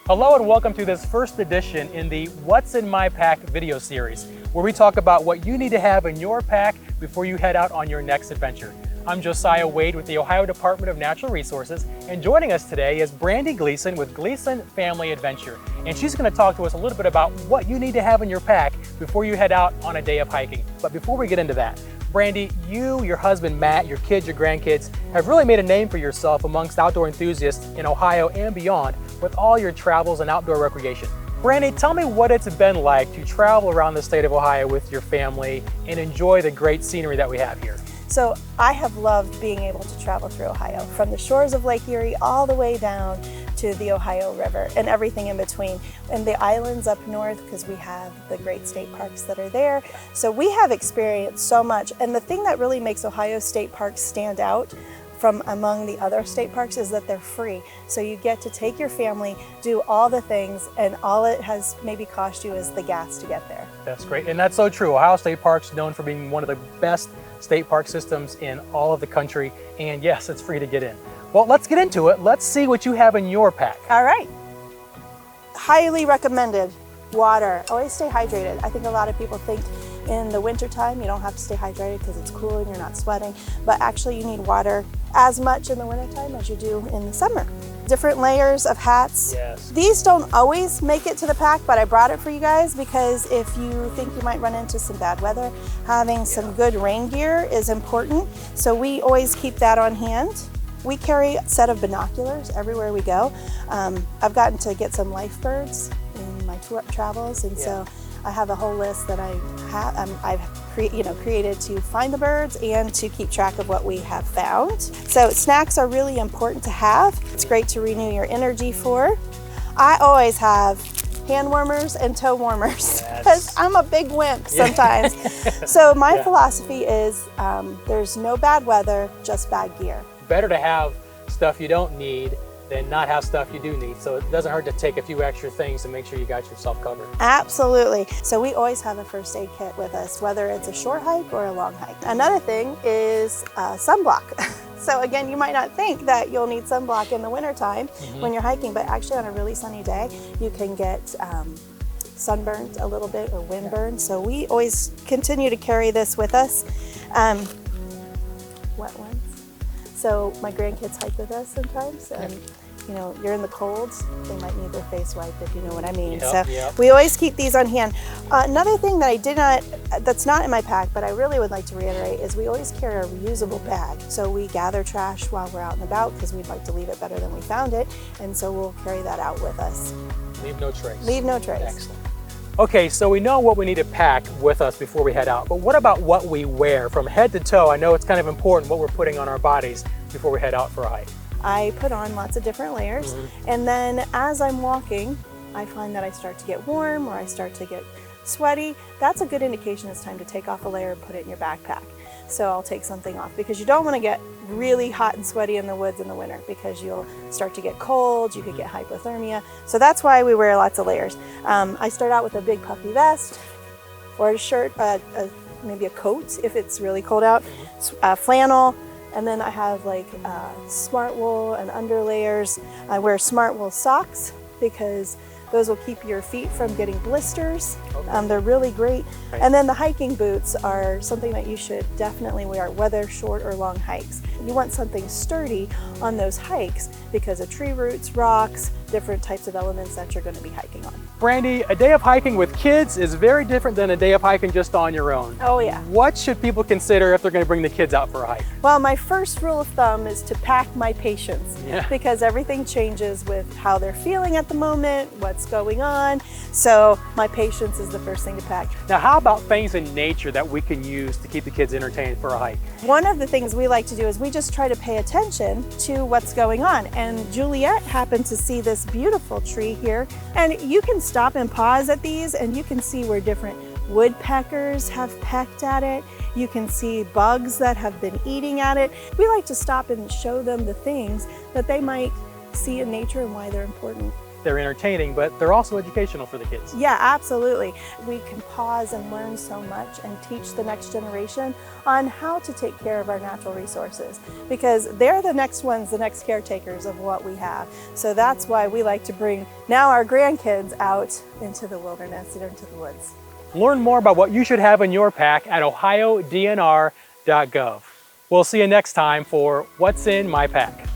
Hello and welcome to this first edition in the What's in My Pack video series, where we talk about what you need to have in your pack before you head out on your next adventure. I'm Josiah Wade with the Ohio Department of Natural Resources, and joining us today is Brandy Gleason with Gleason Family Adventure. And she's going to talk to us a little bit about what you need to have in your pack before you head out on a day of hiking. But before we get into that, Brandy, you, your husband Matt, your kids, your grandkids have really made a name for yourself amongst outdoor enthusiasts in Ohio and beyond with all your travels and outdoor recreation. Brandy, tell me what it's been like to travel around the state of Ohio with your family and enjoy the great scenery that we have here. So I have loved being able to travel through Ohio, from the shores of Lake Erie all the way down to the Ohio River and everything in between, and the islands up north, because we have the great state parks that are there. So we have experienced so much, and the thing that really makes Ohio state parks stand out from among the other state parks is that they're free. So you get to take your family, do all the things, and all it has maybe cost you is the gas to get there. That's great, and that's so true. Ohio State Parks is known for being one of the best state park systems in all of the country, and yes, it's free to get in. Well, let's get into it. Let's see what you have in your pack. All right. Highly recommended. Water. Always stay hydrated. I think a lot of people think in the wintertime you don't have to stay hydrated because it's cool and you're not sweating, but actually you need water as much in the wintertime as you do in the summer. Different layers of hats. Yes. These don't always make it to the pack, but I brought it for you guys because if you think you might run into some bad weather, having some good rain gear is important. So we always keep that on hand. We carry a set of binoculars everywhere we go. I've gotten to get some lifebirds in my travels, and so I have a whole list that I've created to find the birds and to keep track of what we have found. So snacks are really important to have. It's great to renew your energy for. I always have hand warmers and toe warmers because I'm a big wimp sometimes. So my philosophy is there's no bad weather, just bad gear. Better to have stuff you don't need than not have stuff you do need. So it doesn't hurt to take a few extra things to make sure you got yourself covered. Absolutely. So we always have a first aid kit with us, whether it's a short hike or a long hike. Another thing is sunblock. So again, you might not think that you'll need sunblock in the wintertime when you're hiking, but actually on a really sunny day, you can get sunburned a little bit or windburned. So we always continue to carry this with us. Wet ones. So my grandkids hike with us sometimes, and you know, you're in the cold, they might need their face wiped, if you know what I mean. We always keep these on hand. Another thing that that's not in my pack, but I really would like to reiterate, is we always carry a reusable bag. So we gather trash while we're out and about because we'd like to leave it better than we found it, and so we'll carry that out with us. Leave no trace. Leave no trace. Excellent. Okay, so we know what we need to pack with us before we head out, but what about what we wear from head to toe? I know it's kind of important what we're putting on our bodies before we head out for a hike. I put on lots of different layers, and then as I'm walking, I find that I start to get warm or I start to get sweaty. That's a good indication it's time to take off a layer and put it in your backpack. So I'll take something off because you don't want to get really hot and sweaty in the woods in the winter because you'll start to get cold, you could get hypothermia. So that's why we wear lots of layers. I start out with a big puffy vest or a shirt, maybe a coat if it's really cold out, flannel, and then I have like smart wool and under layers. I wear smart wool socks because those will keep your feet from getting blisters. They're really great. And then the hiking boots are something that you should definitely wear, whether short or long hikes. You want something sturdy on those hikes because of tree roots, rocks, different types of elements that you're going to be hiking on. Brandy, a day of hiking with kids is very different than a day of hiking just on your own. Oh yeah. What should people consider if they're going to bring the kids out for a hike? Well, my first rule of thumb is to pack my patience because everything changes with how they're feeling at the moment, what's going on. So my patience is the first thing to pack. Now, how about things in nature that we can use to keep the kids entertained for a hike? One of the things we like to do is we just try to pay attention to what's going on. And Juliet happened to see this beautiful tree here, and you can stop and pause at these and you can see where different woodpeckers have pecked at it. You can see bugs that have been eating at it. We like to stop and show them the things that they might see in nature and why they're important. they're entertaining, but they're also educational for the kids. Yeah, absolutely. We can pause and learn so much and teach the next generation on how to take care of our natural resources, because they're the next ones, the next caretakers of what we have. So that's why we like to bring now our grandkids out into the wilderness and into the woods. Learn more about what you should have in your pack at OhioDNR.gov. We'll see you next time for What's in My Pack.